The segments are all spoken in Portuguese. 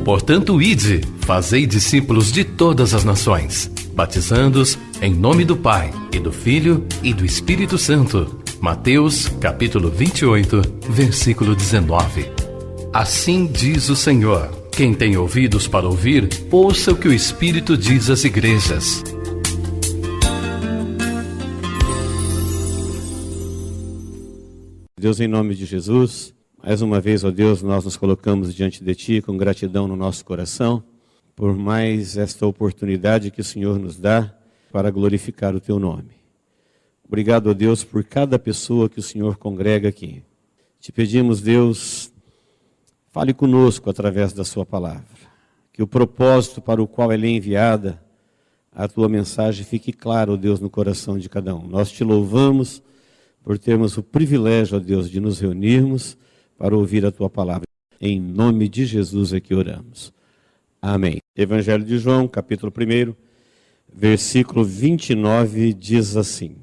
Portanto, ide, fazei discípulos de todas as nações, batizando-os em nome do Pai, e do Filho, e do Espírito Santo. Mateus, capítulo 28, versículo 19. Assim diz o Senhor: quem tem ouvidos para ouvir, ouça o que o Espírito diz às igrejas. Deus, em nome de Jesus, mais uma vez, ó Deus, nós nos colocamos diante de Ti com gratidão no nosso coração, por mais esta oportunidade que o Senhor nos dá para glorificar o Teu nome. Obrigado, ó Deus, por cada pessoa que o Senhor congrega aqui. Te pedimos, Deus, fale conosco através da Sua palavra, que o propósito para o qual ela é enviada, a Tua mensagem, fique claro, ó Deus, no coração de cada um. Nós Te louvamos por termos o privilégio, ó Deus, de nos reunirmos para ouvir a Tua palavra. Em nome de Jesus é que oramos. Amém. Evangelho de João, capítulo 1, versículo 29, diz assim: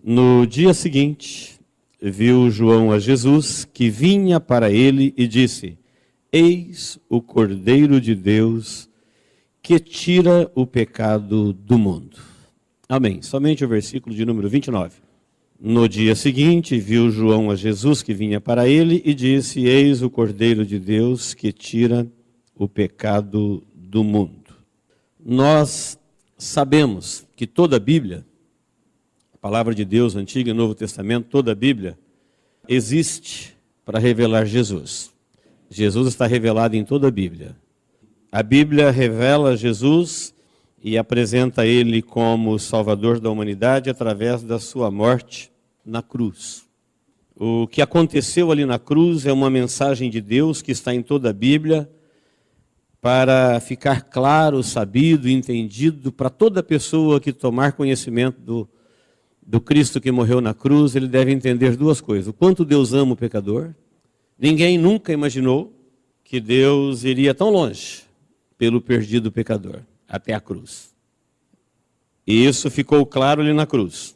no dia seguinte, viu João a Jesus, que vinha para ele, e disse: eis o Cordeiro de Deus, que tira o pecado do mundo. Amém. Somente o versículo de número 29. No dia seguinte, viu João a Jesus, que vinha para ele, e disse: eis o Cordeiro de Deus, que tira o pecado do mundo. Nós sabemos que toda a Bíblia, a palavra de Deus, Antigo e Novo Testamento, toda a Bíblia, existe para revelar Jesus. Jesus está revelado em toda a Bíblia. A Bíblia revela Jesus e apresenta Ele como Salvador da humanidade através da sua morte na cruz. O que aconteceu ali na cruz é uma mensagem de Deus que está em toda a Bíblia para ficar claro, sabido, entendido para toda pessoa que tomar conhecimento do Cristo que morreu na cruz. Ele deve entender duas coisas: o quanto Deus ama o pecador. Ninguém nunca imaginou que Deus iria tão longe pelo perdido pecador, até a cruz. E isso ficou claro ali na cruz.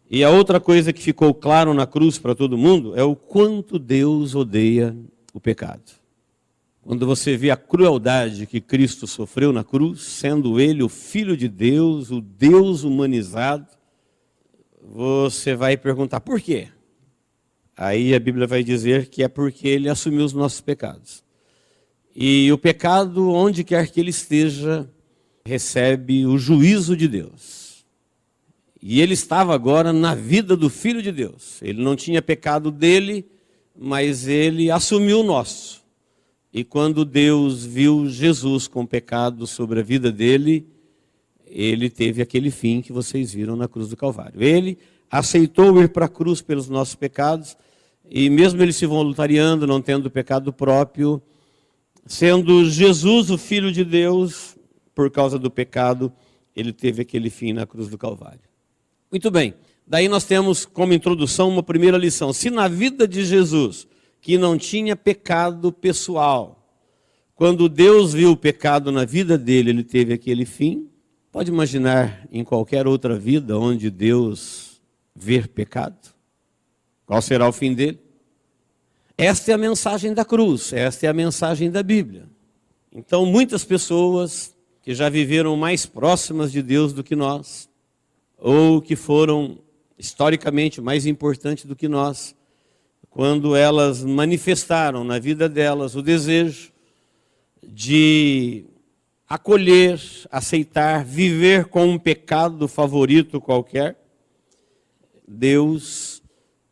E a outra coisa que ficou claro na cruz para todo mundo é o quanto Deus odeia o pecado. Quando você vê a crueldade que Cristo sofreu na cruz, sendo Ele o Filho de Deus, o Deus humanizado, você vai perguntar: por quê? Aí a Bíblia vai dizer que é porque Ele assumiu os nossos pecados. E o pecado, onde quer que ele esteja, recebe o juízo de Deus. E ele estava agora na vida do Filho de Deus. Ele não tinha pecado dele, mas ele assumiu o nosso. E quando Deus viu Jesus com pecado sobre a vida dele, ele teve aquele fim que vocês viram na cruz do Calvário. Ele aceitou ir para a cruz pelos nossos pecados, e mesmo ele se voluntariando, não tendo pecado próprio, sendo Jesus o Filho de Deus, por causa do pecado, ele teve aquele fim na cruz do Calvário. Muito bem, daí nós temos como introdução uma primeira lição. Se na vida de Jesus, que não tinha pecado pessoal, quando Deus viu o pecado na vida dele, ele teve aquele fim, pode imaginar em qualquer outra vida onde Deus ver pecado? Qual será o fim dele? Esta é a mensagem da cruz, esta é a mensagem da Bíblia. Então, muitas pessoas que já viveram mais próximas de Deus do que nós, ou que foram historicamente mais importantes do que nós, quando elas manifestaram na vida delas o desejo de acolher, aceitar, viver com um pecado favorito qualquer, Deus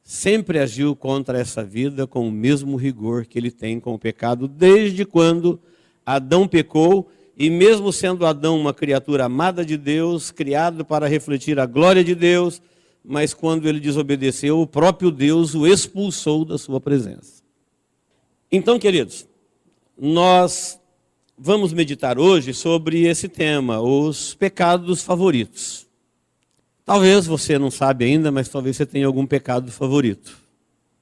sempre agiu contra essa vida com o mesmo rigor que ele tem com o pecado, desde quando Adão pecou, e mesmo sendo Adão uma criatura amada de Deus, criado para refletir a glória de Deus, mas quando ele desobedeceu, o próprio Deus o expulsou da sua presença. Então, queridos, nós vamos meditar hoje sobre esse tema, os pecados favoritos. Talvez você não sabe ainda, mas talvez você tenha algum pecado favorito.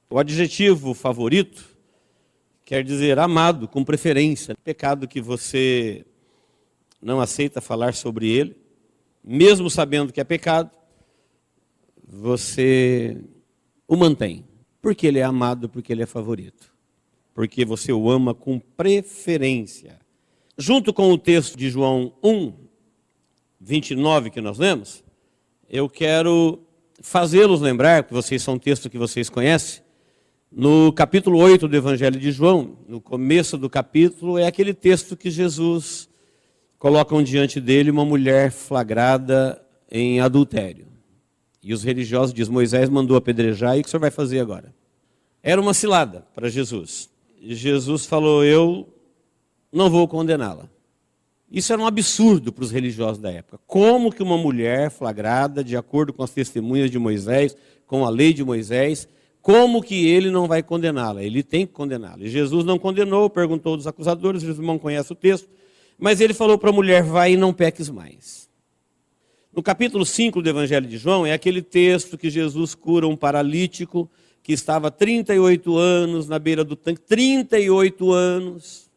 O adjetivo favorito quer dizer amado, com preferência. Pecado que você não aceita falar sobre ele, mesmo sabendo que é pecado, você o mantém. Porque ele é amado, porque ele é favorito. Porque você o ama com preferência. Junto com o texto de João 1, 29 que nós lemos, eu quero fazê-los lembrar, que vocês são um texto que vocês conhecem, no capítulo 8 do Evangelho de João, no começo do capítulo, é aquele texto que Jesus coloca diante dele uma mulher flagrada em adultério. E os religiosos dizem, Moisés mandou apedrejar, e o que o senhor vai fazer agora? Era uma cilada para Jesus. E Jesus falou, eu não vou condená-la. Isso era um absurdo para os religiosos da época. Como que uma mulher flagrada, de acordo com as testemunhas de Moisés, com a lei de Moisés, como que ele não vai condená-la? Ele tem que condená-la. E Jesus não condenou, perguntou dos acusadores, os irmãos conhecem o texto, mas ele falou para a mulher, vai e não peques mais. No capítulo 5 do Evangelho de João, é aquele texto que Jesus cura um paralítico que estava há 38 anos na beira do tanque, 38 anos,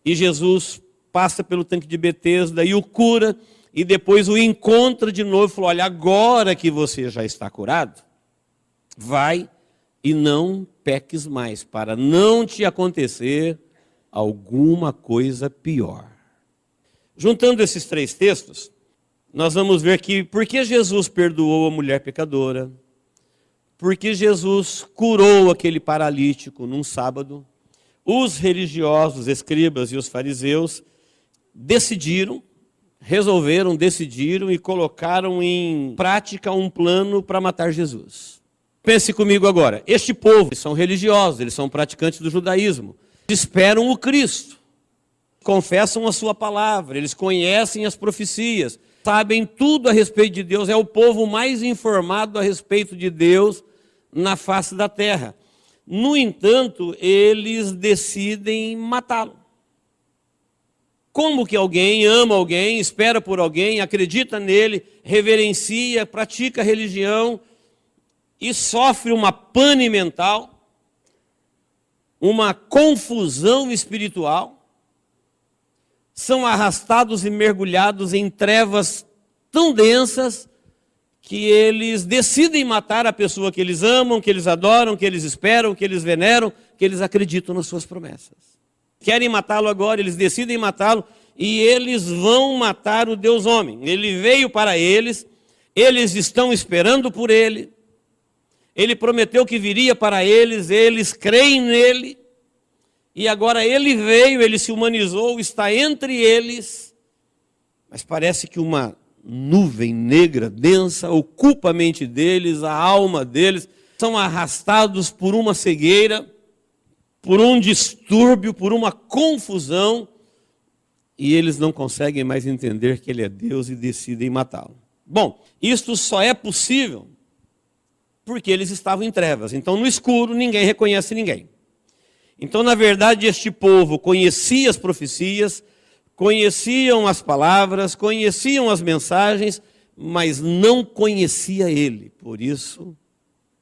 e Jesus passa pelo tanque de Betesda e o cura, e depois o encontra de novo e falou, olha, agora que você já está curado, vai e não peques mais, para não te acontecer alguma coisa pior. Juntando esses três textos, nós vamos ver que porque Jesus perdoou a mulher pecadora, porque Jesus curou aquele paralítico num sábado, os religiosos, escribas e os fariseus decidiram e colocaram em prática um plano para matar Jesus. Pense comigo agora, este povo, eles são religiosos, eles são praticantes do judaísmo, esperam o Cristo, confessam a sua palavra, eles conhecem as profecias, sabem tudo a respeito de Deus, é o povo mais informado a respeito de Deus na face da terra. No entanto, eles decidem matá-lo. Como que alguém ama alguém, espera por alguém, acredita nele, reverencia, pratica a religião e sofre uma pane mental, uma confusão espiritual, são arrastados e mergulhados em trevas tão densas que eles decidem matar a pessoa que eles amam, que eles adoram, que eles esperam, que eles veneram, que eles acreditam nas suas promessas. Querem matá-lo agora, eles decidem matá-lo e eles vão matar o Deus homem. Ele veio para eles, eles estão esperando por ele, ele prometeu que viria para eles creem nele, e agora ele veio, ele se humanizou, está entre eles, mas parece que uma nuvem negra, densa, ocupa a mente deles, a alma deles, são arrastados por uma cegueira, por um distúrbio, por uma confusão, e eles não conseguem mais entender que ele é Deus e decidem matá-lo. Bom, isto só é possível porque eles estavam em trevas, então no escuro ninguém reconhece ninguém. Então, na verdade, este povo conhecia as profecias, conheciam as palavras, conheciam as mensagens, mas não conhecia ele. Por isso,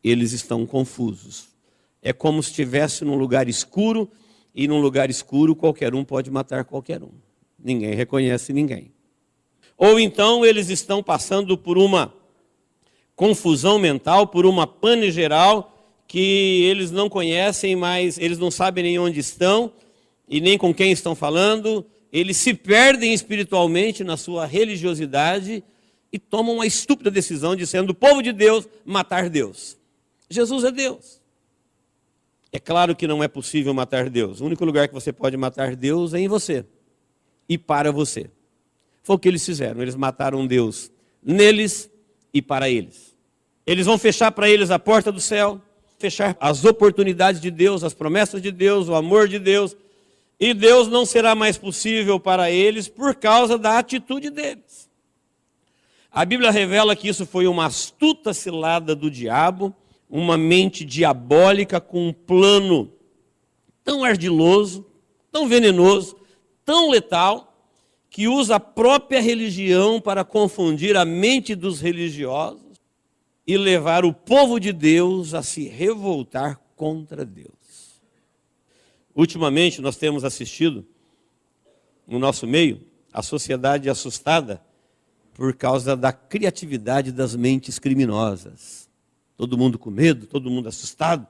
eles estão confusos. É como se estivesse num lugar escuro, e num lugar escuro qualquer um pode matar qualquer um. Ninguém reconhece ninguém. Ou então eles estão passando por uma confusão mental, por uma pane geral, que eles não conhecem, mas eles não sabem nem onde estão e nem com quem estão falando. Eles se perdem espiritualmente na sua religiosidade e tomam uma estúpida decisão de, sendo o povo de Deus, matar Deus. Jesus é Deus. É claro que não é possível matar Deus. O único lugar que você pode matar Deus é em você e para você. Foi o que eles fizeram. Eles mataram Deus neles e para eles. Eles vão fechar para eles a porta do céu, fechar as oportunidades de Deus, as promessas de Deus, o amor de Deus, e Deus não será mais possível para eles por causa da atitude deles. A Bíblia revela que isso foi uma astuta cilada do diabo, uma mente diabólica com um plano tão ardiloso, tão venenoso, tão letal, que usa a própria religião para confundir a mente dos religiosos e levar o povo de Deus a se revoltar contra Deus. Ultimamente nós temos assistido no nosso meio a sociedade assustada por causa da criatividade das mentes criminosas. todo mundo com medo, todo mundo assustado,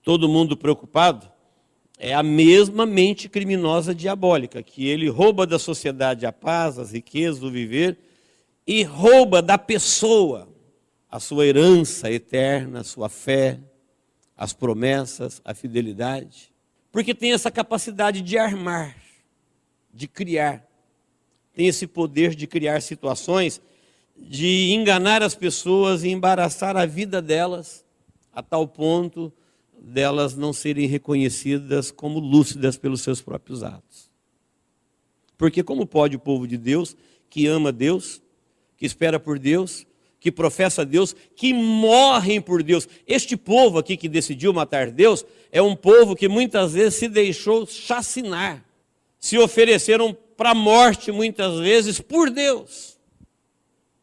todo mundo preocupado. É a mesma mente criminosa diabólica, que ele rouba da sociedade a paz, as riquezas, o viver, e rouba da pessoa a sua herança eterna, a sua fé, as promessas, a fidelidade. Porque tem essa capacidade de armar, de criar. Tem esse poder de criar situações, de enganar as pessoas e embaraçar a vida delas, a tal ponto delas não serem reconhecidas como lúcidas pelos seus próprios atos. Porque como pode o povo de Deus, que ama Deus, que espera por Deus, que professa Deus, que morrem por Deus? Este povo aqui que decidiu matar Deus, é um povo que muitas vezes se deixou chacinar, se ofereceram para a morte muitas vezes por Deus.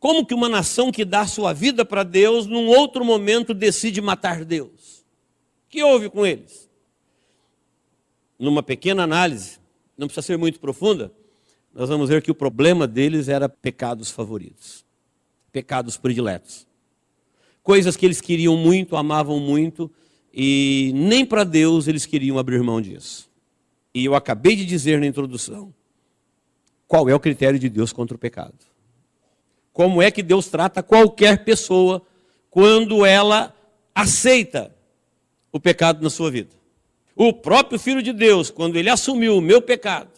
Como que uma nação que dá sua vida para Deus, num outro momento decide matar Deus? O que houve com eles? Numa pequena análise, não precisa ser muito profunda, nós vamos ver que o problema deles era pecados favoritos, pecados prediletos. Coisas que eles queriam muito, amavam muito, e nem para Deus eles queriam abrir mão disso. E eu acabei de dizer na introdução, qual é o critério de Deus contra o pecado? Como é que Deus trata qualquer pessoa quando ela aceita o pecado na sua vida? O próprio Filho de Deus, quando ele assumiu o meu pecado,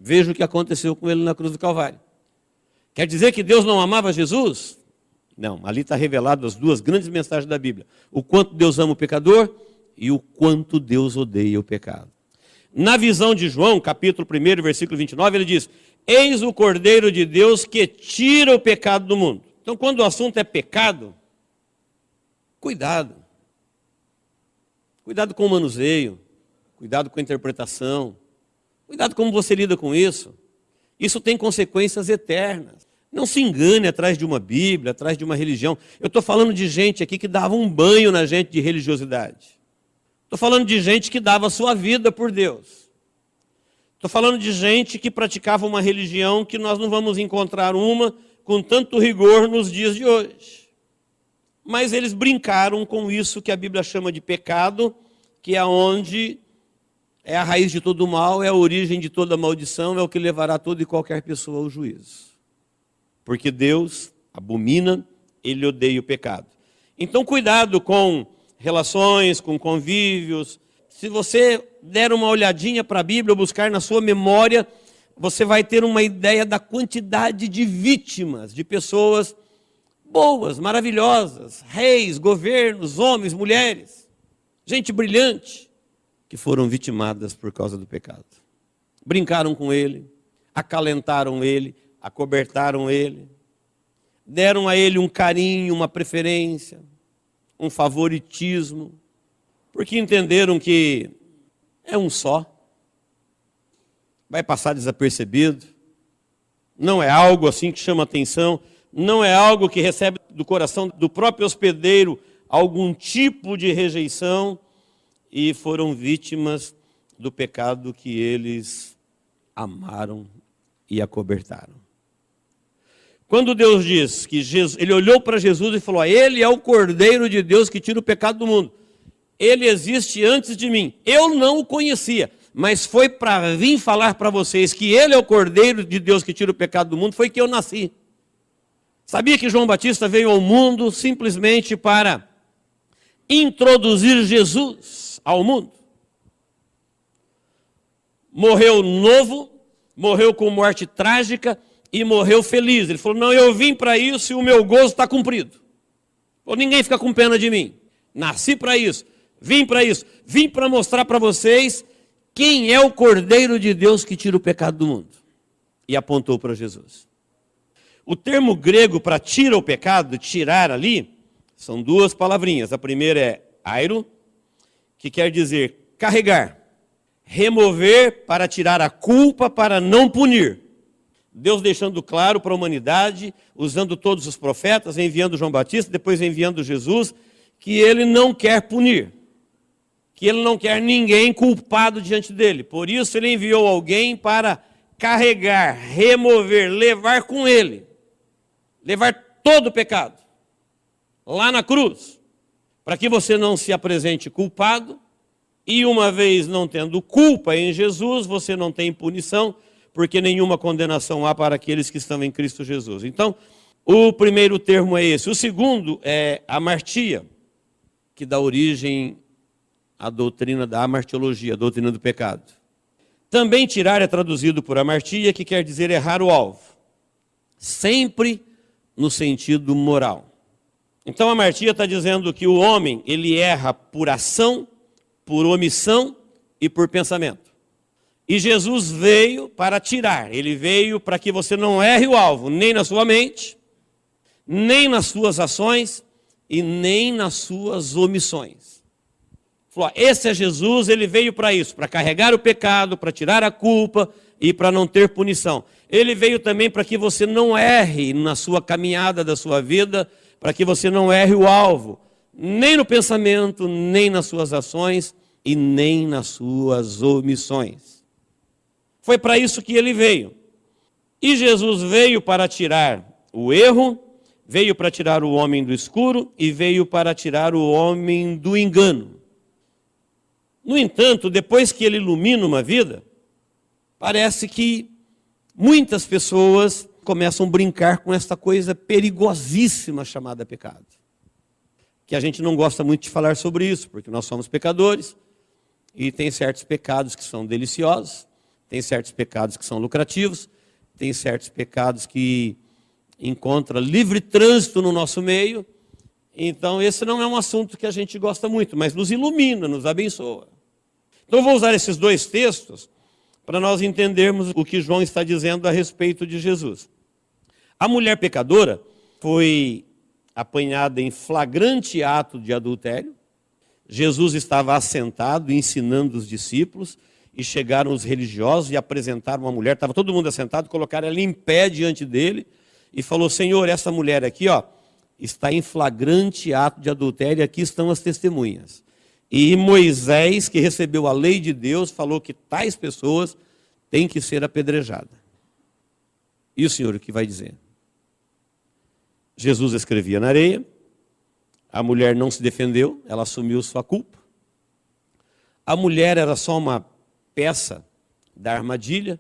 veja o que aconteceu com ele na cruz do Calvário. Quer dizer que Deus não amava Jesus? Não, ali está revelado as duas grandes mensagens da Bíblia. O quanto Deus ama o pecador e o quanto Deus odeia o pecado. Na visão de João, capítulo 1, versículo 29, ele diz: eis o Cordeiro de Deus que tira o pecado do mundo. Então, quando o assunto é pecado, cuidado. Cuidado com o manuseio, cuidado com a interpretação, cuidado como você lida com isso. Isso tem consequências eternas. Não se engane atrás de uma Bíblia, atrás de uma religião. Eu estou falando de gente aqui que dava um banho na gente de religiosidade. Estou falando de gente que dava a sua vida por Deus. Estou falando de gente que praticava uma religião que nós não vamos encontrar uma com tanto rigor nos dias de hoje. Mas eles brincaram com isso que a Bíblia chama de pecado, que é onde é a raiz de todo o mal, é a origem de toda maldição, é o que levará toda e qualquer pessoa ao juízo. Porque Deus abomina, Ele odeia o pecado. Então cuidado com relações, com convívios. Se você der uma olhadinha para a Bíblia, buscar na sua memória, você vai ter uma ideia da quantidade de vítimas, de pessoas boas, maravilhosas, reis, governos, homens, mulheres, gente brilhante, que foram vitimadas por causa do pecado. Brincaram com ele, acalentaram ele, acobertaram ele, deram a ele um carinho, uma preferência, um favoritismo, porque entenderam que é um só, vai passar desapercebido, não é algo assim que chama atenção, não é algo que recebe do coração do próprio hospedeiro algum tipo de rejeição, e foram vítimas do pecado que eles amaram e acobertaram. Quando Deus diz que Jesus, ele olhou para Jesus e falou: ele é o Cordeiro de Deus que tira o pecado do mundo. Ele existe antes de mim. Eu não o conhecia, mas foi para vir falar para vocês que ele é o Cordeiro de Deus que tira o pecado do mundo, foi que eu nasci. Sabia que João Batista veio ao mundo simplesmente para introduzir Jesus ao mundo? Morreu novo, morreu com morte trágica e morreu feliz. Ele falou: não, eu vim para isso e o meu gozo está cumprido. Falou: ninguém fica com pena de mim. Nasci para isso, vim para isso, vim para mostrar para vocês quem é o Cordeiro de Deus que tira o pecado do mundo. E apontou para Jesus. O termo grego para tira o pecado, tirar ali, são duas palavrinhas. A primeira é airo, que quer dizer carregar, remover para tirar a culpa, para não punir. Deus deixando claro para a humanidade, usando todos os profetas, enviando João Batista, depois enviando Jesus, que ele não quer punir, que ele não quer ninguém culpado diante dele. Por isso ele enviou alguém para carregar, remover, levar com ele, levar todo o pecado, lá na cruz, para que você não se apresente culpado, e uma vez não tendo culpa em Jesus, você não tem punição, porque nenhuma condenação há para aqueles que estão em Cristo Jesus. Então, o primeiro termo é esse. O segundo é a amartia, que dá origem à doutrina da amartiologia, a doutrina do pecado. Também tirar é traduzido por amartia, que quer dizer errar o alvo, sempre no sentido moral. Então a amartia está dizendo que o homem, ele erra por ação, por omissão e por pensamento. E Jesus veio para tirar, ele veio para que você não erre o alvo, nem na sua mente, nem nas suas ações e nem nas suas omissões. Falou, esse é Jesus, ele veio para isso, para carregar o pecado, para tirar a culpa e para não ter punição. Ele veio também para que você não erre na sua caminhada da sua vida, para que você não erre o alvo, nem no pensamento, nem nas suas ações e nem nas suas omissões. Foi para isso que ele veio. E Jesus veio para tirar o erro, veio para tirar o homem do escuro e veio para tirar o homem do engano. No entanto, depois que ele ilumina uma vida, parece que muitas pessoas começam a brincar com esta coisa perigosíssima chamada pecado. Que a gente não gosta muito de falar sobre isso, porque nós somos pecadores, e tem certos pecados que são deliciosos, tem certos pecados que são lucrativos, tem certos pecados que encontram livre trânsito no nosso meio. Então esse não é um assunto que a gente gosta muito, mas nos ilumina, nos abençoa. Então eu vou usar esses dois textos para nós entendermos o que João está dizendo a respeito de Jesus. A mulher pecadora foi apanhada em flagrante ato de adultério. Jesus estava assentado, ensinando os discípulos, e chegaram os religiosos e apresentaram uma mulher, estava todo mundo assentado, colocaram ela em pé diante dele, e falou, Senhor, essa mulher aqui, está em flagrante ato de adultério, e aqui estão as testemunhas. E Moisés, que recebeu a lei de Deus, falou que tais pessoas têm que ser apedrejadas. E o Senhor o que vai dizer? Jesus escrevia na areia, a mulher não se defendeu, ela assumiu sua culpa. A mulher era só uma peça da armadilha,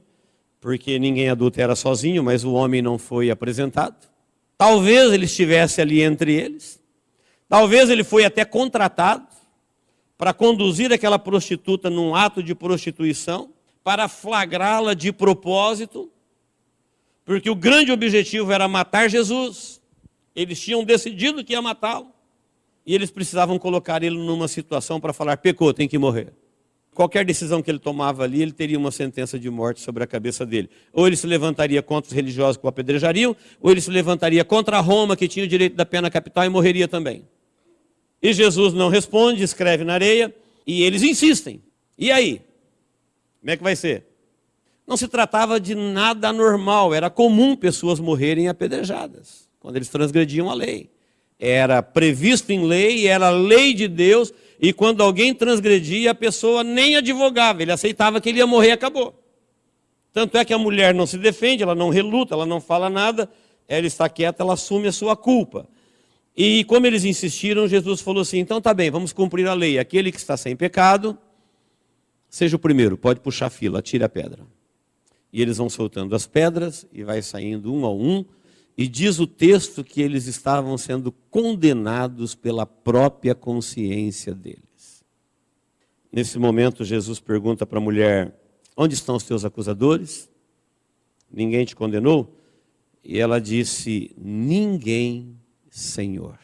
porque ninguém adultera sozinho, mas o homem não foi apresentado. Talvez ele estivesse ali entre eles, talvez ele foi até contratado para conduzir aquela prostituta num ato de prostituição, para flagrá-la de propósito, porque o grande objetivo era matar Jesus. Eles tinham decidido que ia matá-lo, e eles precisavam colocar ele numa situação para falar, pecou, tem que morrer. Qualquer decisão que ele tomava ali, ele teria uma sentença de morte sobre a cabeça dele. Ou ele se levantaria contra os religiosos que o apedrejariam, ou ele se levantaria contra Roma, que tinha o direito da pena capital, e morreria também. E Jesus não responde, escreve na areia, e eles insistem. E aí? Como é que vai ser? Não se tratava de nada anormal, era comum pessoas morrerem apedrejadas, quando eles transgrediam a lei. Era previsto em lei, era lei de Deus, e quando alguém transgredia, a pessoa nem advogava, ele aceitava que ele ia morrer e acabou. Tanto é que a mulher não se defende, ela não reluta, ela não fala nada, ela está quieta, ela assume a sua culpa. E como eles insistiram, Jesus falou assim, então tá bem, vamos cumprir a lei. Aquele que está sem pecado, seja o primeiro, pode puxar a fila, atire a pedra. E eles vão soltando as pedras, e vai saindo um a um, e diz o texto que eles estavam sendo condenados pela própria consciência deles. Nesse momento, Jesus pergunta para a mulher, onde estão os teus acusadores? Ninguém te condenou? E ela disse, ninguém, Senhor.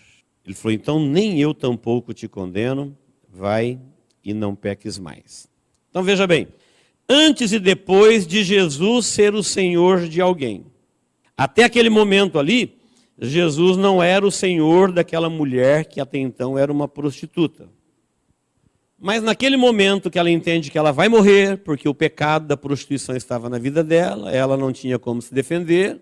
Ele falou, então nem eu tampouco te condeno, vai e não peques mais. Então veja bem, antes e depois de Jesus ser o Senhor de alguém, até aquele momento ali, Jesus não era o Senhor daquela mulher que até então era uma prostituta. Mas naquele momento que ela entende que ela vai morrer, porque o pecado da prostituição estava na vida dela, ela não tinha como se defender,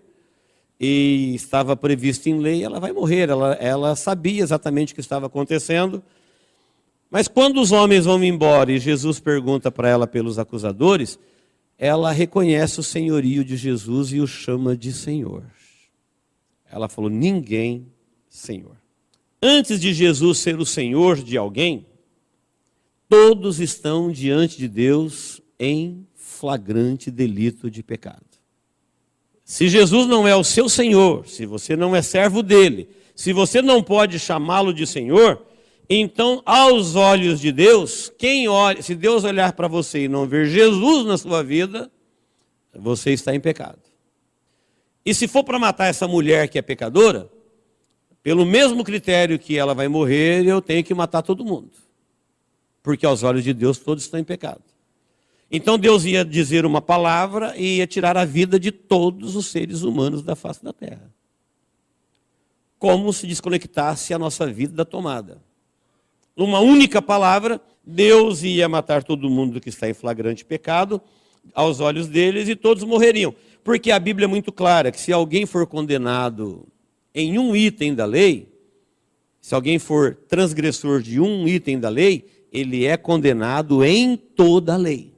e estava previsto em lei, ela vai morrer. Ela sabia exatamente o que estava acontecendo. Mas quando os homens vão embora e Jesus pergunta para ela pelos acusadores, ela reconhece o senhorio de Jesus e o chama de Senhor. Ela falou, ninguém, Senhor. Antes de Jesus ser o Senhor de alguém, todos estão diante de Deus em flagrante delito de pecado. Se Jesus não é o seu Senhor, se você não é servo dele, se você não pode chamá-lo de Senhor, então, aos olhos de Deus, se Deus olhar para você e não ver Jesus na sua vida, você está em pecado. E se for para matar essa mulher que é pecadora, pelo mesmo critério que ela vai morrer, eu tenho que matar todo mundo. Porque aos olhos de Deus todos estão em pecado. Então Deus ia dizer uma palavra e ia tirar a vida de todos os seres humanos da face da terra. Como se desconectasse a nossa vida da tomada. Numa única palavra, Deus ia matar todo mundo que está em flagrante pecado, aos olhos deles, e todos morreriam. Porque a Bíblia é muito clara que se alguém for condenado em um item da lei, se alguém for transgressor de um item da lei, ele é condenado em toda a lei.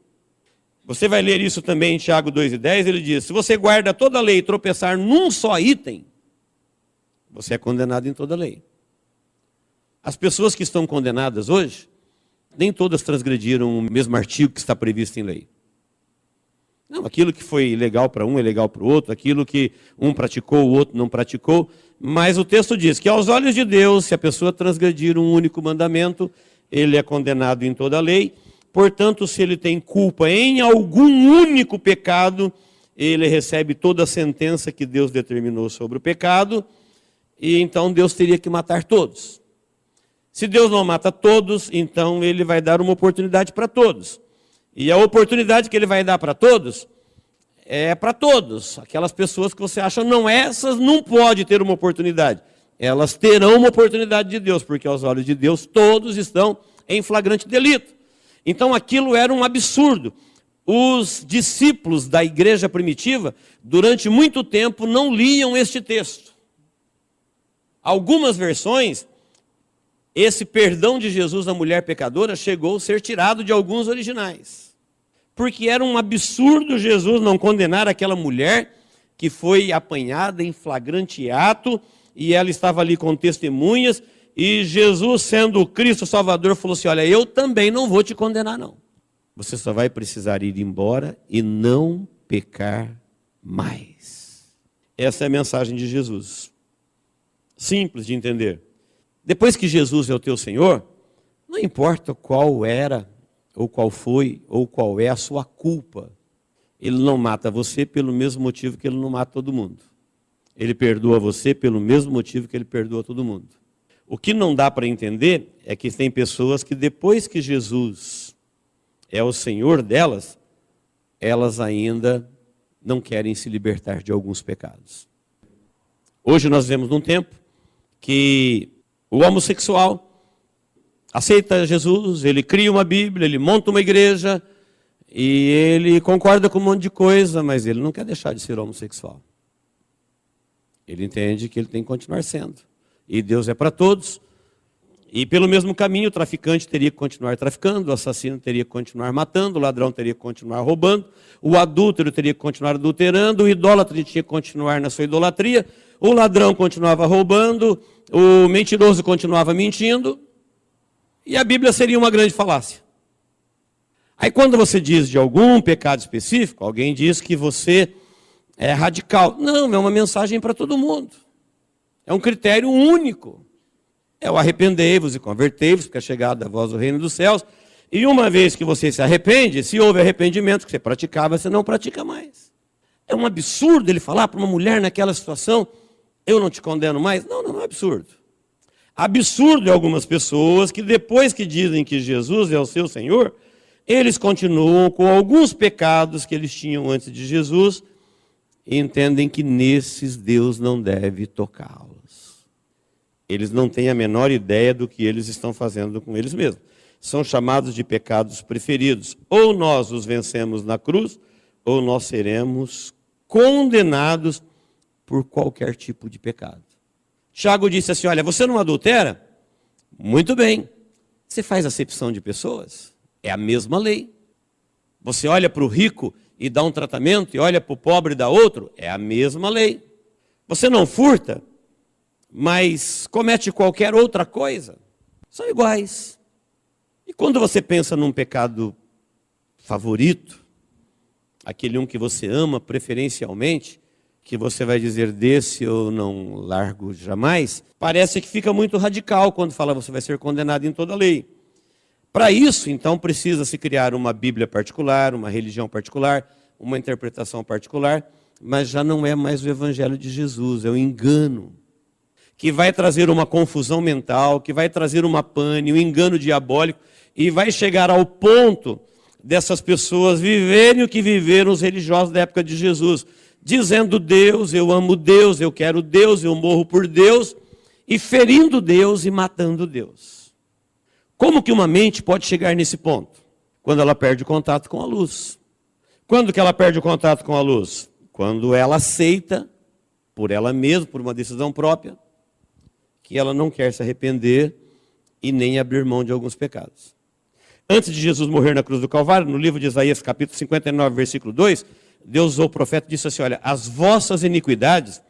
Você vai ler isso também em Tiago 2:10, ele diz, se você guarda toda a lei e tropeçar num só item, você é condenado em toda a lei. As pessoas que estão condenadas hoje, nem todas transgrediram o mesmo artigo que está previsto em lei. Não, aquilo que foi legal para um é legal para o outro, aquilo que um praticou, o outro não praticou, mas o texto diz que aos olhos de Deus, se a pessoa transgredir um único mandamento, ele é condenado em toda a lei. Portanto, se ele tem culpa em algum único pecado, ele recebe toda a sentença que Deus determinou sobre o pecado, e então Deus teria que matar todos. Se Deus não mata todos, então ele vai dar uma oportunidade para todos. E a oportunidade que ele vai dar para todos é para todos. Aquelas pessoas que você acha, não, essas não pode ter uma oportunidade. Elas terão uma oportunidade de Deus, porque aos olhos de Deus todos estão em flagrante delito. Então aquilo era um absurdo. Os discípulos da igreja primitiva, durante muito tempo, não liam este texto. Algumas versões, esse perdão de Jesus à mulher pecadora chegou a ser tirado de alguns originais. Porque era um absurdo Jesus não condenar aquela mulher que foi apanhada em flagrante ato, e ela estava ali com testemunhas, e Jesus, sendo o Cristo Salvador, falou assim, olha, eu também não vou te condenar, não. Você só vai precisar ir embora e não pecar mais. Essa é a mensagem de Jesus. Simples de entender. Depois que Jesus é o teu Senhor, não importa qual era, ou qual foi, ou qual é a sua culpa. Ele não mata você pelo mesmo motivo que ele não mata todo mundo. Ele perdoa você pelo mesmo motivo que ele perdoa todo mundo. O que não dá para entender é que tem pessoas que depois que Jesus é o Senhor delas, elas ainda não querem se libertar de alguns pecados. Hoje nós vemos num tempo que o homossexual aceita Jesus, ele cria uma Bíblia, ele monta uma igreja, e ele concorda com um monte de coisa, mas ele não quer deixar de ser homossexual. Ele entende que ele tem que continuar sendo. E Deus é para todos. E pelo mesmo caminho, o traficante teria que continuar traficando, o assassino teria que continuar matando, o ladrão teria que continuar roubando, o adúltero teria que continuar adulterando, o idólatra tinha que continuar na sua idolatria, o ladrão continuava roubando, o mentiroso continuava mentindo, e a Bíblia seria uma grande falácia. Aí quando você diz de algum pecado específico, alguém diz que você é radical. Não, é uma mensagem para todo mundo. É um critério único. É o arrependei-vos e convertei-vos, porque é chegada a vós o reino dos céus. E uma vez que você se arrepende, se houve arrependimento que você praticava, você não pratica mais. É um absurdo ele falar para uma mulher naquela situação, eu não te condeno mais. Não, não é absurdo. Absurdo é algumas pessoas que depois que dizem que Jesus é o seu Senhor, eles continuam com alguns pecados que eles tinham antes de Jesus e entendem que nesses Deus não deve tocá-los. Eles não têm a menor ideia do que eles estão fazendo com eles mesmos. São chamados de pecados preferidos. Ou nós os vencemos na cruz, ou nós seremos condenados por qualquer tipo de pecado. Tiago disse assim, olha, você não adultera? Muito bem. Você faz acepção de pessoas? É a mesma lei. Você olha para o rico e dá um tratamento, e olha para o pobre e dá outro? É a mesma lei. Você não furta? mas comete qualquer outra coisa, são iguais. E quando você pensa num pecado favorito, aquele que você ama preferencialmente, que você vai dizer desse eu não largo jamais, parece que fica muito radical quando fala você vai ser condenado em toda a lei. Para isso, então, precisa se criar uma Bíblia particular, uma religião particular, uma interpretação particular, mas já não é mais o Evangelho de Jesus, é o engano, que vai trazer uma confusão mental, que vai trazer uma pane, um engano diabólico, e vai chegar ao ponto dessas pessoas viverem o que viveram os religiosos da época de Jesus, dizendo Deus, eu amo Deus, eu quero Deus, eu morro por Deus, e ferindo Deus e matando Deus. Como que uma mente pode chegar nesse ponto? Quando ela perde o contato com a luz. Quando que ela perde o contato com a luz? Quando ela aceita, por ela mesma, por uma decisão própria, que ela não quer se arrepender e nem abrir mão de alguns pecados. Antes de Jesus morrer na cruz do Calvário, no livro de Isaías, capítulo 59, versículo 2, Deus usou o profeta e disse assim, olha, as vossas iniquidades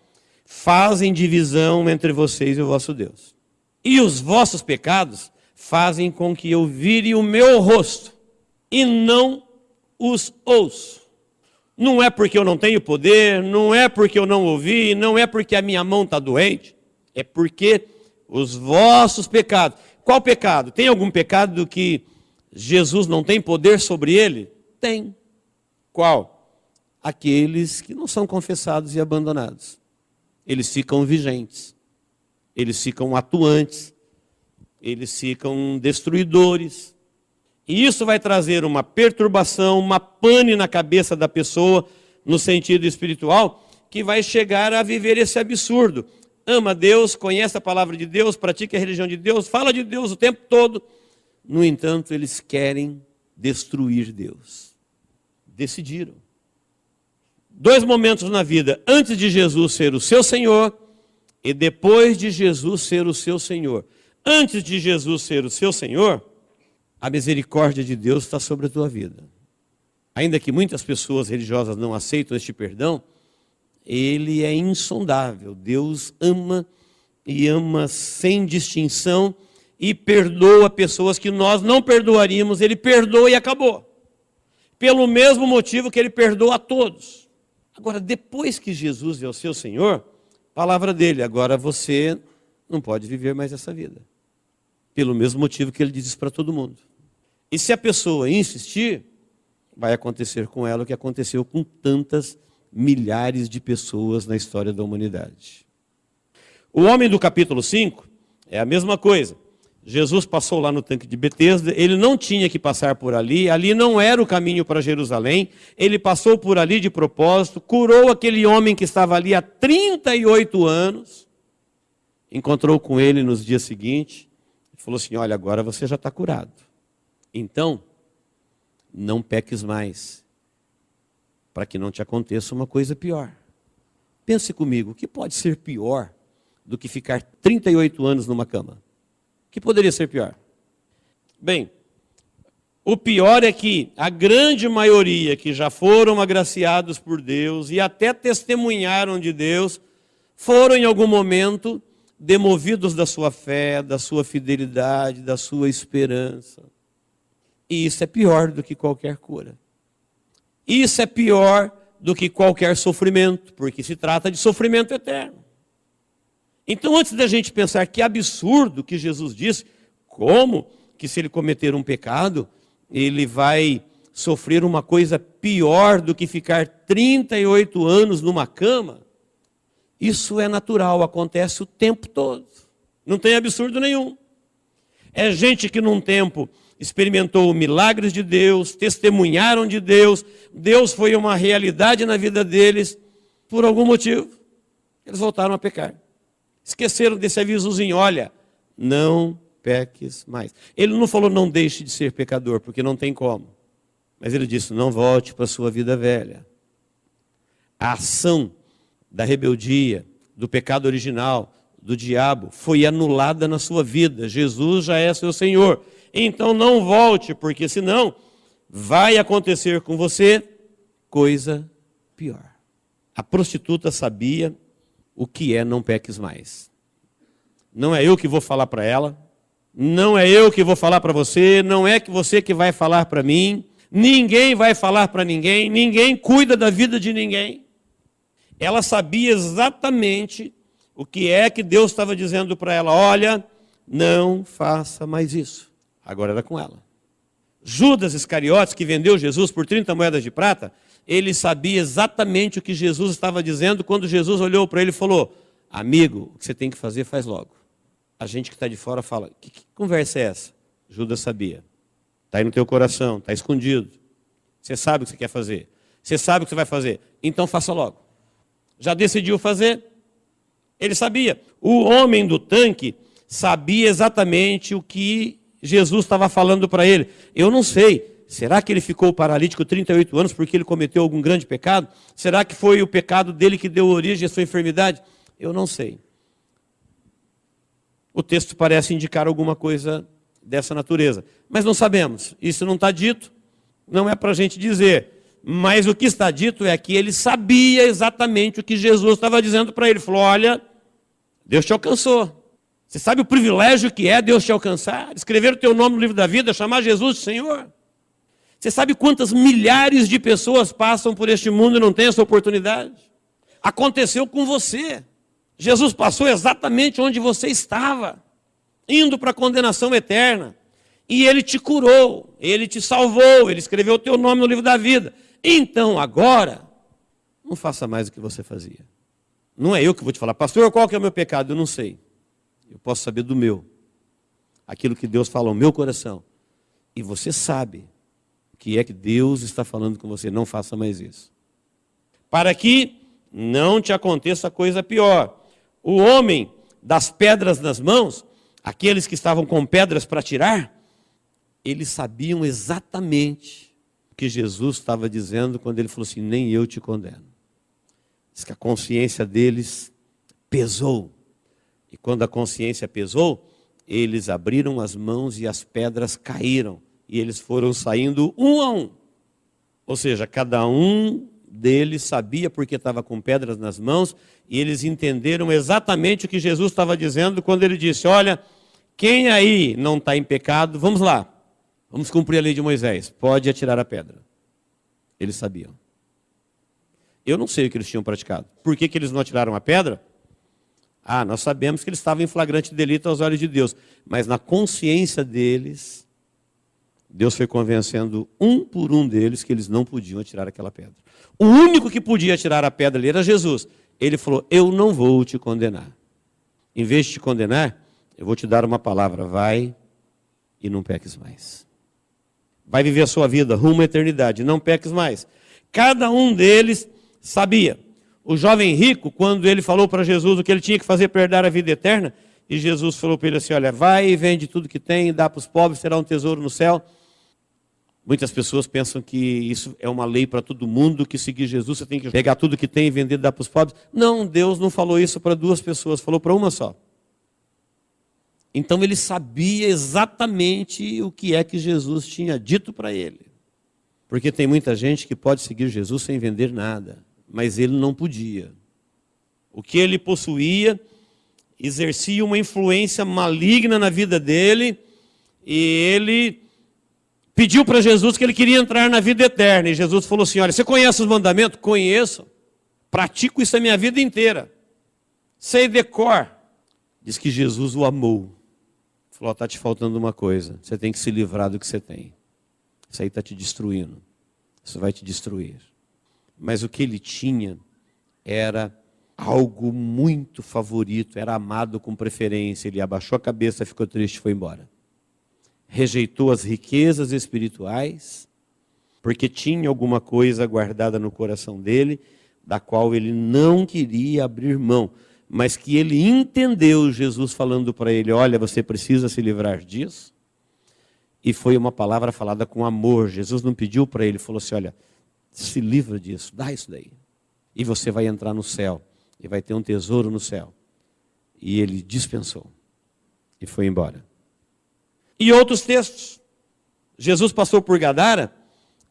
fazem divisão entre vocês e o vosso Deus. E os vossos pecados fazem com que eu vire o meu rosto e não os ouço. Não é porque eu não tenho poder, não é porque eu não ouvi, não é porque a minha mão está doente, é porque os vossos pecados. Qual pecado? Tem algum pecado que Jesus não tem poder sobre ele? Tem. Qual? Aqueles que não são confessados e abandonados. Eles ficam vigentes, eles ficam atuantes, eles ficam destruidores. E isso vai trazer uma perturbação, uma pane na cabeça da pessoa, no sentido espiritual, que vai chegar a viver esse absurdo. Ama Deus, conhece a palavra de Deus, pratica a religião de Deus, fala de Deus o tempo todo. No entanto, eles querem destruir Deus. Decidiram. 2 momentos na vida, antes de Jesus ser o seu Senhor e depois de Jesus ser o seu Senhor. Antes de Jesus ser o seu Senhor, a misericórdia de Deus está sobre a tua vida. Ainda que muitas pessoas religiosas não aceitam este perdão, ele é insondável. Deus ama e ama sem distinção e perdoa pessoas que nós não perdoaríamos. Ele perdoa e acabou. Pelo mesmo motivo que ele perdoa a todos. Agora, depois que Jesus é o seu Senhor, palavra dele, agora você não pode viver mais essa vida. Pelo mesmo motivo que ele diz isso para todo mundo. E se a pessoa insistir, vai acontecer com ela o que aconteceu com tantas milhares de pessoas na história da humanidade. O homem do capítulo 5 é a mesma coisa. Jesus passou lá no tanque de Betesda, ele não tinha que passar por ali, ali não era o caminho para Jerusalém, ele passou por ali de propósito, curou aquele homem que estava ali há 38 anos, encontrou com ele nos dias seguintes, e falou assim, olha, agora você já está curado, então não peques mais, para que não te aconteça uma coisa pior. Pense comigo, o que pode ser pior do que ficar 38 anos numa cama? O que poderia ser pior? Bem, o pior é que a grande maioria que já foram agraciados por Deus e até testemunharam de Deus, foram em algum momento demovidos da sua fé, da sua fidelidade, da sua esperança. E isso é pior do que qualquer cura. Isso é pior do que qualquer sofrimento, porque se trata de sofrimento eterno. Então, antes da gente pensar que absurdo que Jesus disse, como que se ele cometer um pecado, ele vai sofrer uma coisa pior do que ficar 38 anos numa cama, isso é natural, acontece o tempo todo. Não tem absurdo nenhum. É gente que num tempo experimentou milagres de Deus, testemunharam de Deus, Deus foi uma realidade na vida deles, por algum motivo, eles voltaram a pecar. Esqueceram desse avisozinho, olha, não peques mais. Ele não falou não deixe de ser pecador, porque não tem como. Mas ele disse, não volte para a sua vida velha. A ação da rebeldia, do pecado original, do diabo, foi anulada na sua vida. Jesus já é seu Senhor. Então não volte, porque senão vai acontecer com você coisa pior. A prostituta sabia o que é não peques mais. Não é eu que vou falar para ela. Não é eu que vou falar para você. Não é que você que vai falar para mim. Ninguém vai falar para ninguém. Ninguém cuida da vida de ninguém. Ela sabia exatamente o que é que Deus estava dizendo para ela. Olha, não faça mais isso. Agora era com ela. Judas Iscariotes, que vendeu Jesus por 30 moedas de prata, ele sabia exatamente o que Jesus estava dizendo quando Jesus olhou para ele e falou: amigo, o que você tem que fazer, faz logo. A gente que está de fora fala: que conversa é essa? Judas sabia. Está aí no teu coração, está escondido. Você sabe o que você quer fazer. Você sabe o que você vai fazer. Então faça logo. Já decidiu fazer? Ele sabia. O homem do tanque sabia exatamente o que Jesus estava falando para ele. Eu não sei. Será que ele ficou paralítico 38 anos porque ele cometeu algum grande pecado? Será que foi o pecado dele que deu origem à sua enfermidade? Eu não sei. O texto parece indicar alguma coisa dessa natureza. Mas não sabemos. Isso não está dito. Não é para a gente dizer. Mas o que está dito é que ele sabia exatamente o que Jesus estava dizendo para ele. Ele falou: olha, Deus te alcançou. Você sabe o privilégio que é Deus te alcançar? Escrever o teu nome no livro da vida, chamar Jesus de Senhor. Você sabe quantas milhares de pessoas passam por este mundo e não têm essa oportunidade? Aconteceu com você. Jesus passou exatamente onde você estava, indo para a condenação eterna. E Ele te curou, Ele te salvou, Ele escreveu o teu nome no livro da vida. Então agora, não faça mais o que você fazia. Não é eu que vou te falar: pastor, qual que é o meu pecado? Eu não sei. Eu posso saber do meu. Aquilo que Deus fala ao meu coração. E você sabe o que é que Deus está falando com você. Não faça mais isso. Para que não te aconteça coisa pior. O homem das pedras nas mãos, aqueles que estavam com pedras para tirar, eles sabiam exatamente o que Jesus estava dizendo quando ele falou assim: nem eu te condeno. Diz que a consciência deles pesou. E quando a consciência pesou, eles abriram as mãos e as pedras caíram. E eles foram saindo um a um. Ou seja, cada um deles sabia porque estava com pedras nas mãos. E eles entenderam exatamente o que Jesus estava dizendo quando ele disse: olha, quem aí não está em pecado, vamos lá. Vamos cumprir a lei de Moisés. Pode atirar a pedra. Eles sabiam. Eu não sei o que eles tinham praticado. Por que eles não atiraram a pedra? Ah, nós sabemos que eles estavam em flagrante delito aos olhos de Deus. Mas na consciência deles, Deus foi convencendo um por um deles que eles não podiam atirar aquela pedra. O único que podia atirar a pedra ali era Jesus. Ele falou: eu não vou te condenar. Em vez de te condenar, eu vou te dar uma palavra: vai e não peques mais. Vai viver a sua vida rumo à eternidade, não peques mais. Cada um deles sabia. O jovem rico, quando ele falou para Jesus o que ele tinha que fazer para herdar a vida eterna, e Jesus falou para ele assim: olha, vai e vende tudo que tem, dá para os pobres, terá um tesouro no céu. Muitas pessoas pensam que isso é uma lei para todo mundo, que seguir Jesus você tem que pegar tudo que tem e vender e dar para os pobres. Não, Deus não falou isso para duas pessoas, falou para uma só. Então ele sabia exatamente o que é que Jesus tinha dito para ele. Porque tem muita gente que pode seguir Jesus sem vender nada, mas ele não podia. O que ele possuía exercia uma influência maligna na vida dele, e ele pediu para Jesus que ele queria entrar na vida eterna. E Jesus falou assim: olha, você conhece os mandamentos? Conheço. Pratico isso a minha vida inteira. Sei de cor. Diz que Jesus o amou. Falou: está te faltando uma coisa. Você tem que se livrar do que você tem. Isso aí está te destruindo. Isso vai te destruir. Mas o que ele tinha era algo muito favorito. Era amado com preferência. Ele abaixou a cabeça, ficou triste e foi embora. Rejeitou as riquezas espirituais, porque tinha alguma coisa guardada no coração dele, da qual ele não queria abrir mão, mas que ele entendeu Jesus falando para ele: olha, você precisa se livrar disso. E foi uma palavra falada com amor. Jesus não pediu para ele, falou assim: olha, se livra disso, dá isso daí, e você vai entrar no céu, e vai ter um tesouro no céu. E ele dispensou, e foi embora. E outros textos. Jesus passou por Gadara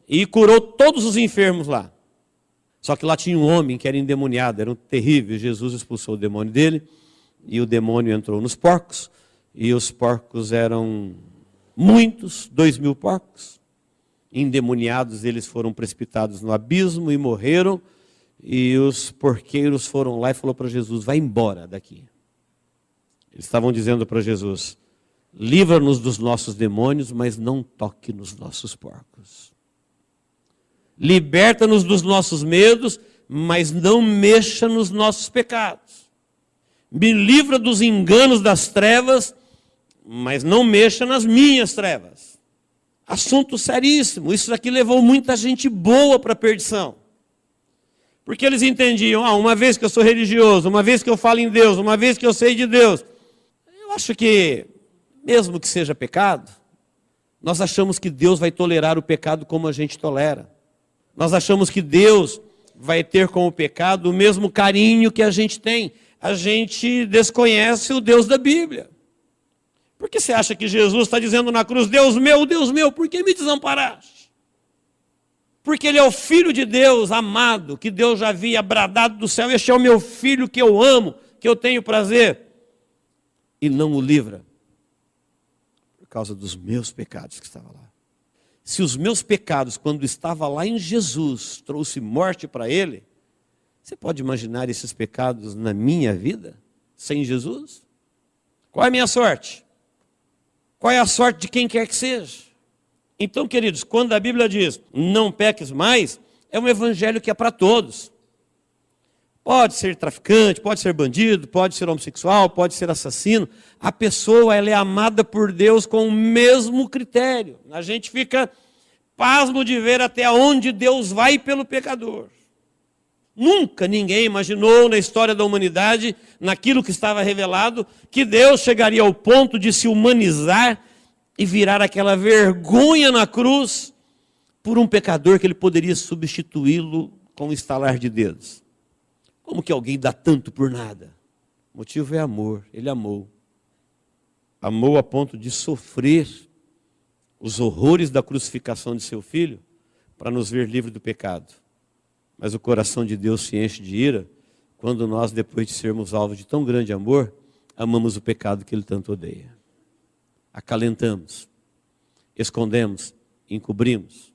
e curou todos os enfermos lá. Só que lá tinha um homem que era endemoniado, era um terrível. Jesus expulsou o demônio dele e o demônio entrou nos porcos, e os porcos eram muitos, 2.000 porcos. Endemoniados, eles foram precipitados no abismo e morreram, e os porqueiros foram lá e falaram para Jesus, vai embora daqui. Eles estavam dizendo para Jesus, livra-nos dos nossos demônios, mas não toque nos nossos porcos. Liberta-nos dos nossos medos, mas não mexa nos nossos pecados. Me livra dos enganos das trevas, mas não mexa nas minhas trevas. Assunto seríssimo. Isso aqui levou muita gente boa para a perdição. Porque eles entendiam, uma vez que eu sou religioso, uma vez que eu falo em Deus, uma vez que eu sei de Deus, eu acho que, mesmo que seja pecado, nós achamos que Deus vai tolerar o pecado como a gente tolera. Nós achamos que Deus vai ter com o pecado o mesmo carinho que a gente tem. A gente desconhece o Deus da Bíblia. Por que você acha que Jesus está dizendo na cruz, Deus meu, por que me desamparaste? Porque Ele é o Filho de Deus amado, que Deus já havia bradado do céu, este é o meu Filho que eu amo, que eu tenho prazer. E não o livra, por causa dos meus pecados que estavam lá. Se os meus pecados, quando estava lá em Jesus, trouxe morte para Ele, você pode imaginar esses pecados na minha vida, sem Jesus? Qual é a minha sorte? Qual é a sorte de quem quer que seja? Então, queridos, quando a Bíblia diz, não peques mais, é um evangelho que é para todos. Pode ser traficante, pode ser bandido, pode ser homossexual, pode ser assassino. A pessoa, ela é amada por Deus com o mesmo critério. A gente fica pasmo de ver até onde Deus vai pelo pecador. Nunca ninguém imaginou na história da humanidade, naquilo que estava revelado, que Deus chegaria ao ponto de se humanizar e virar aquela vergonha na cruz por um pecador que Ele poderia substituí-lo com um estalar de dedos. Como que alguém dá tanto por nada? O motivo é amor. Ele amou. Amou a ponto de sofrer os horrores da crucificação de seu filho para nos ver livres do pecado. Mas o coração de Deus se enche de ira quando nós, depois de sermos alvos de tão grande amor, amamos o pecado que Ele tanto odeia. Acalentamos, escondemos, encobrimos.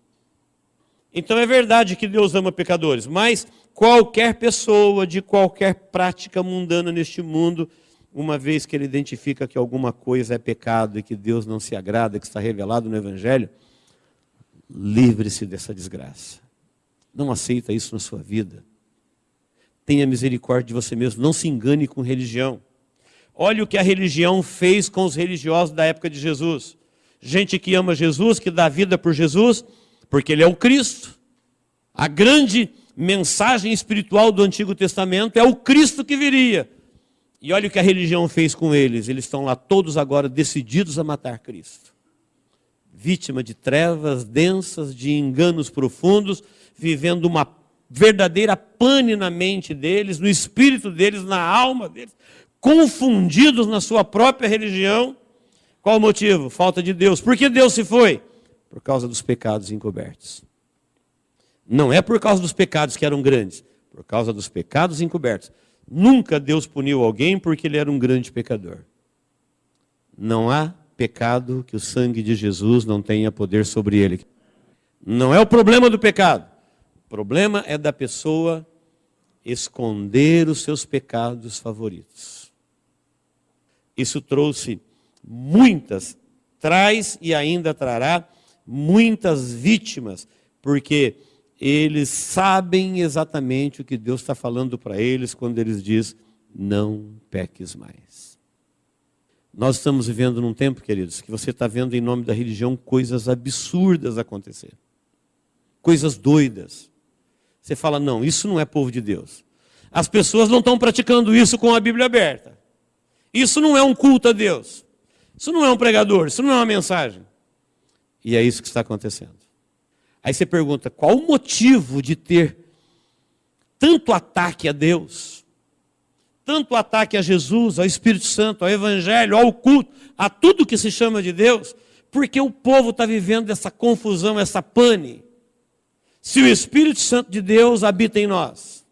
Então é verdade que Deus ama pecadores, mas qualquer pessoa de qualquer prática mundana neste mundo, uma vez que ele identifica que alguma coisa é pecado e que Deus não se agrada, que está revelado no Evangelho, livre-se dessa desgraça. Não aceita isso na sua vida. Tenha misericórdia de você mesmo. Não se engane com religião. Olha o que a religião fez com os religiosos da época de Jesus. Gente que ama Jesus, que dá vida por Jesus, porque Ele é o Cristo. A grande mensagem espiritual do Antigo Testamento é o Cristo que viria. E olha o que a religião fez com eles. Eles estão lá todos agora decididos a matar Cristo. Vítima de trevas densas, de enganos profundos, vivendo uma verdadeira pane na mente deles, no espírito deles, na alma deles, confundidos na sua própria religião. Qual o motivo? Falta de Deus. Por que Deus se foi? Por causa dos pecados encobertos. Não é por causa dos pecados que eram grandes, por causa dos pecados encobertos. Nunca Deus puniu alguém porque ele era um grande pecador. Não há pecado que o sangue de Jesus não tenha poder sobre ele. Não é o problema do pecado. O problema é da pessoa esconder os seus pecados favoritos. Isso trouxe traz e ainda trará muitas vítimas, porque eles sabem exatamente o que Deus está falando para eles quando eles dizem, não peques mais. Nós estamos vivendo num tempo, queridos, que você está vendo em nome da religião coisas absurdas acontecer. Coisas doidas. Você fala, não, isso não é povo de Deus. As pessoas não estão praticando isso com a Bíblia aberta. Isso não é um culto a Deus. Isso não é um pregador, isso não é uma mensagem. E é isso que está acontecendo. Aí você pergunta, qual o motivo de ter tanto ataque a Deus? Tanto ataque a Jesus, ao Espírito Santo, ao Evangelho, ao culto, a tudo que se chama de Deus? Porque o povo está vivendo essa confusão, essa pane. Se o Espírito Santo de Deus habita em nós,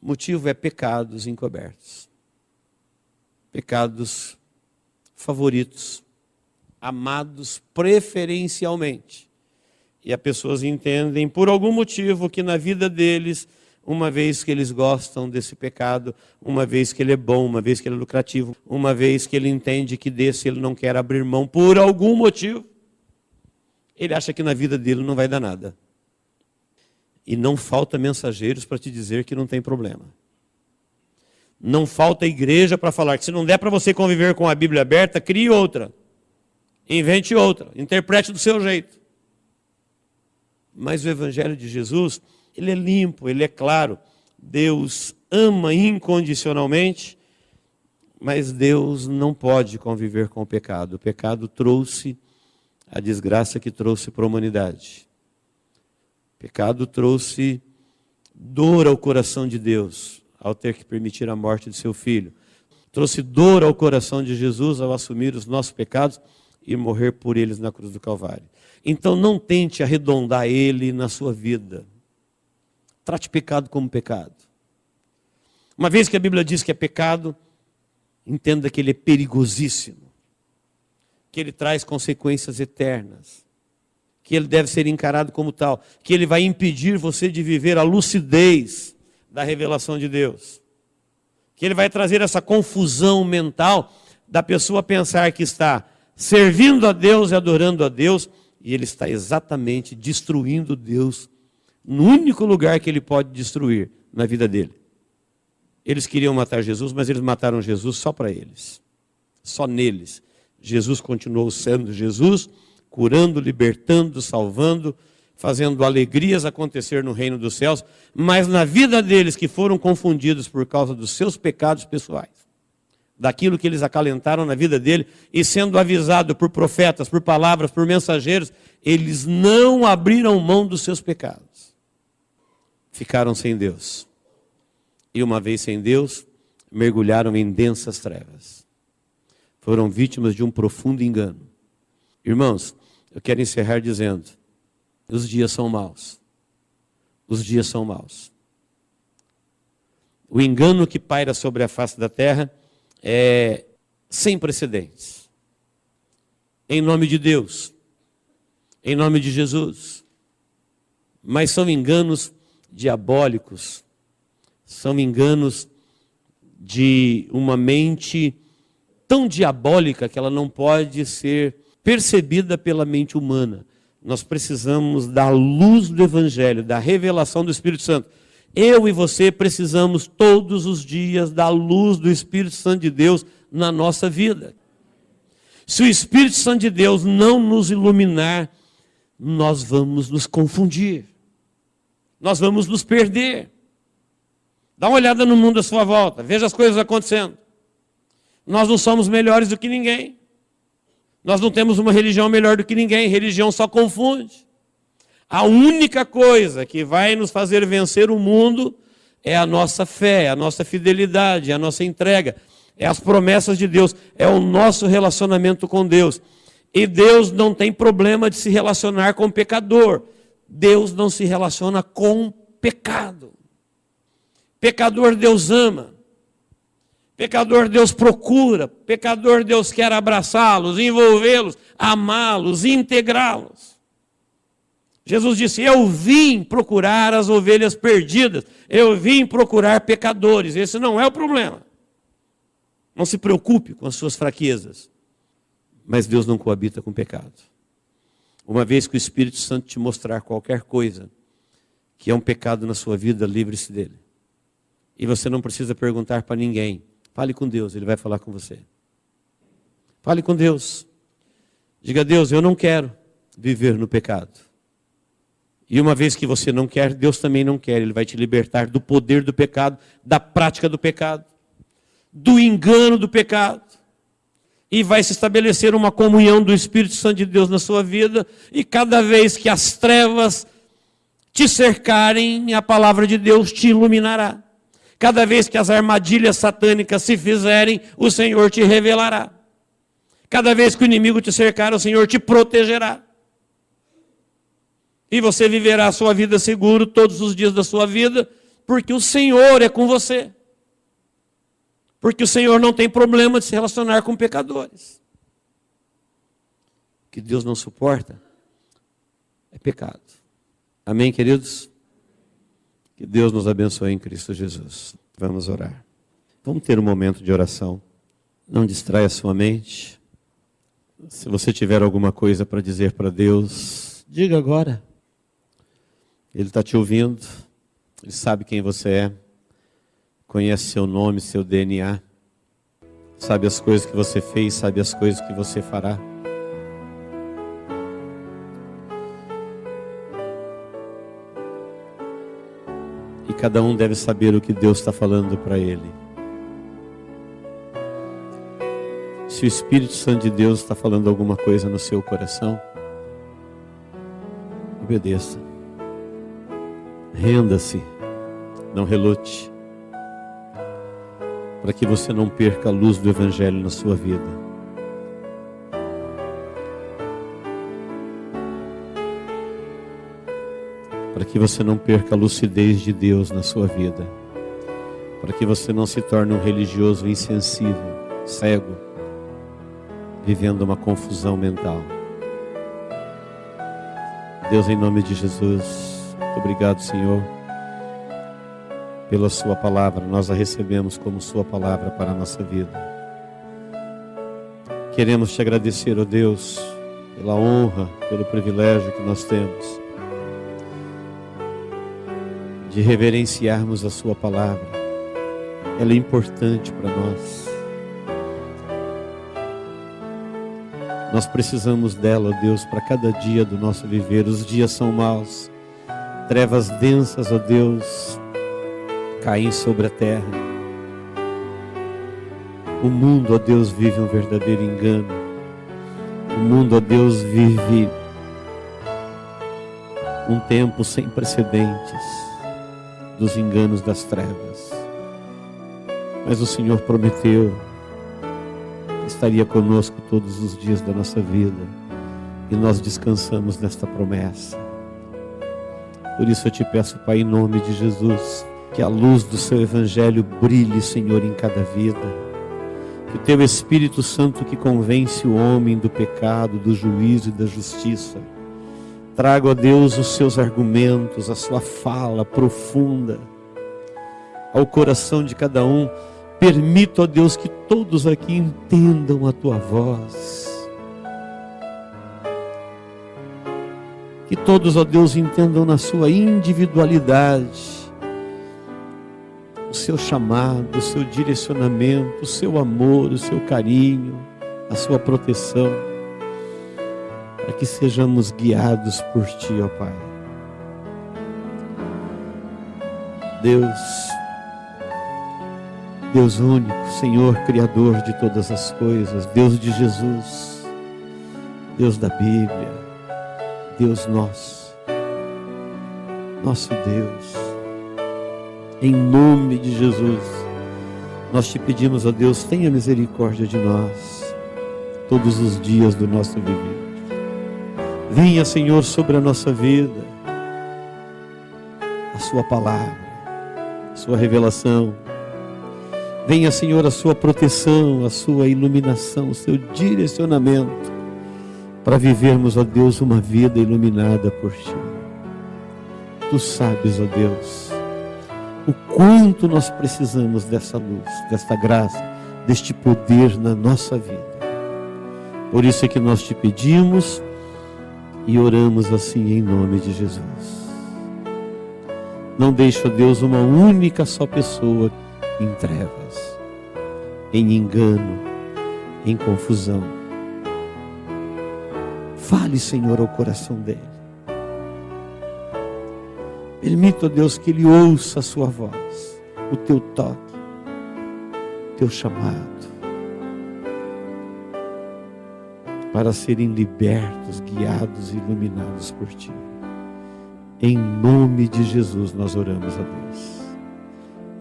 o motivo é pecados encobertos. pecados favoritos, amados preferencialmente. E as pessoas entendem, por algum motivo, que na vida deles, uma vez que eles gostam desse pecado, uma vez que ele é bom, uma vez que ele é lucrativo, uma vez que ele entende que desse ele não quer abrir mão, por algum motivo, ele acha que na vida dele não vai dar nada. E não falta mensageiros para te dizer que não tem problema. Não falta igreja para falar que se não der para você conviver com a Bíblia aberta, crie outra. Invente outra. Interprete do seu jeito. Mas o Evangelho de Jesus, ele é limpo, ele é claro. Deus ama incondicionalmente, mas Deus não pode conviver com o pecado. O pecado trouxe a desgraça que trouxe para a humanidade. O pecado trouxe dor ao coração de Deus, ao ter que permitir a morte de seu filho. Trouxe dor ao coração de Jesus ao assumir os nossos pecados e morrer por eles na cruz do Calvário. Então não tente arredondar ele na sua vida. Trate pecado como pecado. Uma vez que a Bíblia diz que é pecado, entenda que ele é perigosíssimo, que ele traz consequências eternas, que ele deve ser encarado como tal, que ele vai impedir você de viver a lucidez da revelação de Deus, que ele vai trazer essa confusão mental da pessoa pensar que está servindo a Deus e adorando a Deus, e ele está exatamente destruindo Deus no único lugar que ele pode destruir, na vida dele. Eles queriam matar Jesus, mas eles mataram Jesus só para eles, só neles. Jesus continuou sendo Jesus, curando, libertando, salvando, fazendo alegrias acontecer no reino dos céus, mas na vida deles que foram confundidos por causa dos seus pecados pessoais, daquilo que eles acalentaram na vida dele, e sendo avisado por profetas, por palavras, por mensageiros, eles não abriram mão dos seus pecados. Ficaram sem Deus. E uma vez sem Deus, mergulharam em densas trevas. Foram vítimas de um profundo engano. Irmãos, eu quero encerrar dizendo, os dias são maus. Os dias são maus. O engano que paira sobre a face da terra é sem precedentes. Em nome de Deus, em nome de Jesus. Mas são enganos diabólicos, são enganos de uma mente tão diabólica que ela não pode ser percebida pela mente humana. Nós precisamos da luz do Evangelho, da revelação do Espírito Santo. Eu e você precisamos todos os dias da luz do Espírito Santo de Deus na nossa vida. Se o Espírito Santo de Deus não nos iluminar, nós vamos nos confundir. Nós vamos nos perder. Dá uma olhada no mundo à sua volta, veja as coisas acontecendo. Nós não somos melhores do que ninguém. Nós não temos uma religião melhor do que ninguém. Religião só confunde. A única coisa que vai nos fazer vencer o mundo é a nossa fé, a nossa fidelidade, a nossa entrega, é as promessas de Deus, é o nosso relacionamento com Deus. E Deus não tem problema de se relacionar com o pecador. Deus não se relaciona com pecado. Pecador Deus ama. Pecador Deus procura. Pecador Deus quer abraçá-los, envolvê-los, amá-los, integrá-los. Jesus disse, eu vim procurar as ovelhas perdidas. Eu vim procurar pecadores. Esse não é o problema. Não se preocupe com as suas fraquezas. Mas Deus não coabita com pecado. Uma vez que o Espírito Santo te mostrar qualquer coisa que é um pecado na sua vida, livre-se dele. E você não precisa perguntar para ninguém. Fale com Deus, Ele vai falar com você. Fale com Deus. Diga a Deus, eu não quero viver no pecado. E uma vez que você não quer, Deus também não quer. Ele vai te libertar do poder do pecado, da prática do pecado, do engano do pecado. E vai se estabelecer uma comunhão do Espírito Santo de Deus na sua vida. E cada vez que as trevas te cercarem, a palavra de Deus te iluminará. Cada vez que as armadilhas satânicas se fizerem, o Senhor te revelará. Cada vez que o inimigo te cercar, o Senhor te protegerá. E você viverá a sua vida seguro todos os dias da sua vida, porque o Senhor é com você. Porque o Senhor não tem problema de se relacionar com pecadores. O que Deus não suporta é pecado. Amém, queridos? Que Deus nos abençoe em Cristo Jesus. Vamos orar. Vamos ter um momento de oração. Não distraia a sua mente. Se você tiver alguma coisa para dizer para Deus, diga agora. Ele está te ouvindo. Ele sabe quem você é. Conhece seu nome, seu DNA. Sabe as coisas que você fez, sabe as coisas que você fará. E cada um deve saber o que Deus está falando para ele. Se o Espírito Santo de Deus está falando alguma coisa no seu coração, obedeça. Renda-se, não relute, para que você não perca a luz do Evangelho na sua vida. Para que você não perca a lucidez de Deus na sua vida. Para que você não se torne um religioso insensível, cego, vivendo uma confusão mental. Deus, em nome de Jesus, muito obrigado, Senhor, pela sua palavra. Nós a recebemos como sua palavra para a nossa vida. Queremos te agradecer, ó Deus, pela honra, pelo privilégio que nós temos de reverenciarmos a sua palavra. Ela é importante para nós. Nós precisamos dela, ó Deus, para cada dia do nosso viver. Os dias são maus, trevas densas, ó Deus, caem sobre a terra. O mundo, ó Deus, vive um verdadeiro engano. O mundo, ó Deus, vive um tempo sem precedentes dos enganos das trevas. Mas o Senhor prometeu que estaria conosco todos os dias da nossa vida, e nós descansamos nesta promessa. Por isso eu te peço, Pai, em nome de Jesus, que a luz do seu Evangelho brilhe, Senhor, em cada vida. Que o teu Espírito Santo, que convence o homem do pecado, do juízo e da justiça, traga, ó Deus, os seus argumentos, a sua fala profunda ao coração de cada um. Permita, ó Deus, que todos aqui entendam a tua voz. Que todos, ó Deus, entendam na sua individualidade o seu chamado, o seu direcionamento, o seu amor, o seu carinho, a sua proteção, para que sejamos guiados por ti, ó Pai. Deus único, Senhor, Criador de todas as coisas, Deus de Jesus, Deus da Bíblia, Deus nosso Deus, em nome de Jesus, nós te pedimos, ó Deus, tenha misericórdia de nós, todos os dias do nosso viver. Venha, Senhor, sobre a nossa vida, a sua palavra, a sua revelação. Venha, Senhor, a sua proteção, a sua iluminação, o seu direcionamento, para vivermos, ó Deus, uma vida iluminada por ti. Tu sabes, ó Deus, o quanto nós precisamos dessa luz, desta graça, deste poder na nossa vida. Por isso é que nós te pedimos e oramos assim em nome de Jesus. Não deixe, ó Deus, uma única só pessoa em trevas, em engano, em confusão. Fale, Senhor, ao coração dele. Permita, ó Deus, que ele ouça a sua voz, o teu toque, o teu chamado, para serem libertos, guiados e iluminados por ti. Em nome de Jesus nós oramos a Deus.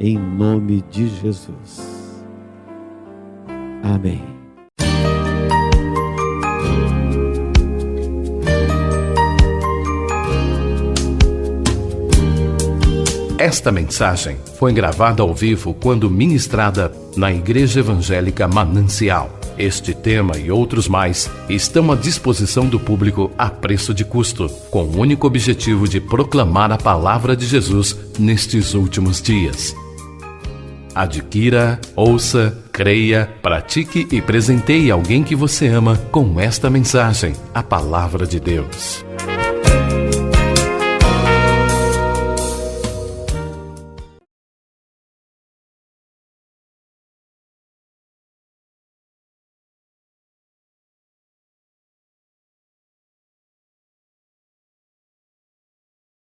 Em nome de Jesus. Amém. Esta mensagem foi gravada ao vivo quando ministrada na Igreja Evangélica Manancial. Este tema e outros mais estão à disposição do público a preço de custo, com o único objetivo de proclamar a palavra de Jesus nestes últimos dias. Adquira, ouça, creia, pratique e presenteie alguém que você ama com esta mensagem, a palavra de Deus.